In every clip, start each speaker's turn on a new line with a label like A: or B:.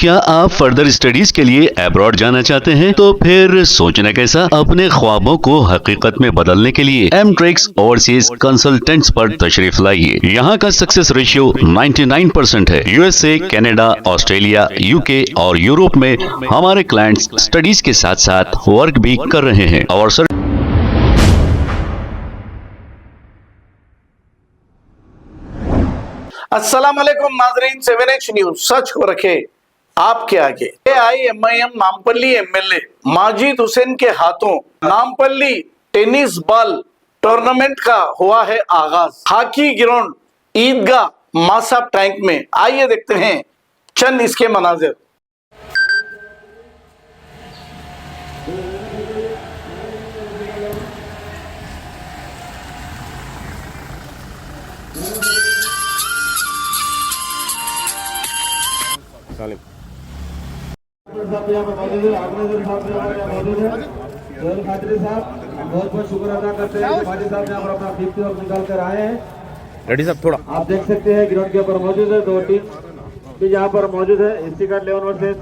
A: क्या आप further studies के लिए अब्रॉड जाना चाहते हैं? तो फिर सोचना कैसा, अपने ख्वाबों को हकीकत में बदलने के लिए एमट्रिक्स ओवरसीज कंसल्टेंट्स पर तशरीफ लाइए। यहाँ का सक्सेस रेशियो 99% है। यूएसए, कनाडा, ऑस्ट्रेलिया, यूके और यूरोप में हमारे क्लाइंट्स स्टडीज के साथ साथ वर्क भी कर रहे हैं और
B: अस्सलाम वालेकुम नाजरीन, 7H न्यूज सच को रखे आपके आगे। AIMIM नामपल्ली एमएलए माजिद हुसैन के हाथों नामपल्ली टेनिस बॉल टूर्नामेंट का हुआ है आगाज। हॉकी ग्राउंड ईदगाह मासाब टैंक में, आइए देखते हैं चंद इसके मनाजिर।
C: बहुत बहुत शुक्र अदा करते हैं कि फाजिल साहब यहाँ पर अपना 50 ओवर निकाल कर आए हैं। रेडी साहब थोड़ा आप देख सकते हैं ग्राउंड के ऊपर मौजूद है दो टीम भी यहाँ पर मौजूद है। स्टिकर 11 वर्सेस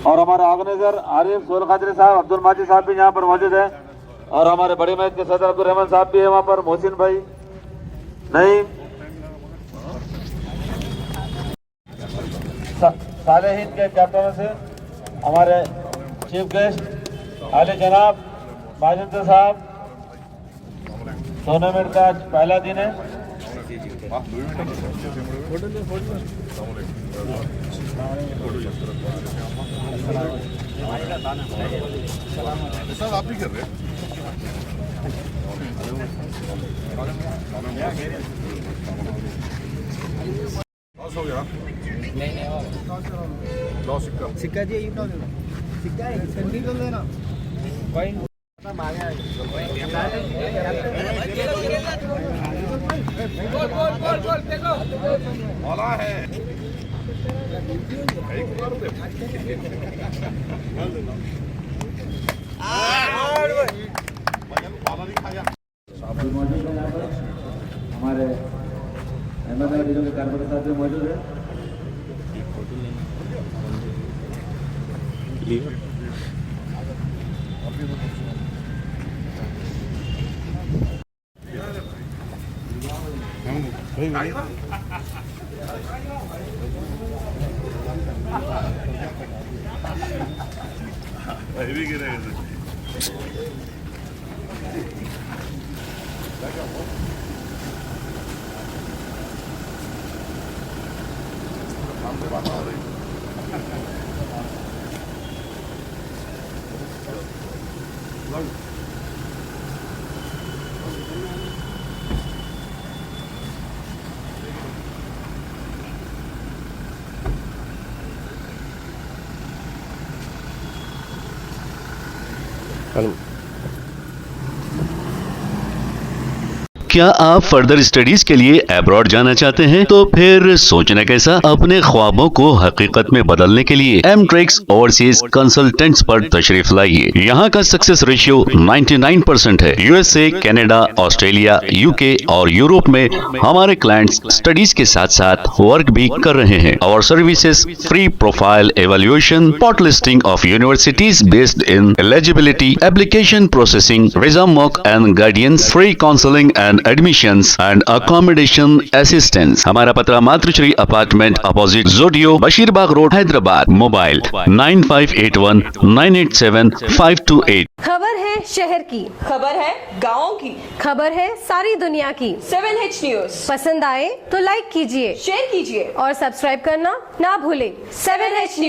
C: और हमारे ऑर्गेनाइजर आरिफ सोल खादरी साहब, अब्दुल माजिद साहब भी यहाँ पर मौजूद है और हमारे बड़े मैच के सदर अब्दुल रहमान साहब भी है वहाँ पर, मोहसिन भाई नहीं साले हिंद के कैप्टन से हमारे चीफ गेस्ट आले जनाब माजिद साहब। टूर्नामेंट का पहला दिन है।
D: सर आप भी कर रहे हैं? हो गया लो सिक्का
E: सिक्का जी सिक्का निकल देना
D: बोला है
C: हमारे अहमदाबाद जिलों के कारपोरेटर साहब भी मौजूद है।
D: भी गिरे बात हो रही
A: क्या आप फर्दर स्टडीज के लिए अब्रॉड जाना चाहते हैं? तो फिर सोचना कैसा, अपने ख्वाबों को हकीकत में बदलने के लिए एमट्रिक्स ओवरसीज कंसल्टेंट्स पर तशरीफ लाइए। यहाँ का सक्सेस रेशियो 99% है। यूएसए, कनाडा, ऑस्ट्रेलिया, यूके और यूरोप में हमारे क्लाइंट्स स्टडीज के साथ साथ वर्क भी कर रहे हैं और services free profile evaluation, spot listing of universities based in eligibility, application processing, visa mock and guidance, free counselling and admissions and accommodation assistance. हमारा पता मातृश्री अपार्टमेंट अपोजिट जोडियो, बशीरबाग रोड, हैदराबाद। मोबाइल 9581987528।
F: खबर है शहर की,
G: खबर है गाँव की,
F: खबर है सारी दुनिया की।
G: 7H न्यूज
F: पसंद आए तो लाइक कीजिए,
G: शेयर कीजिए
F: और सब्सक्राइब करना ना भूलें।
G: 7H news.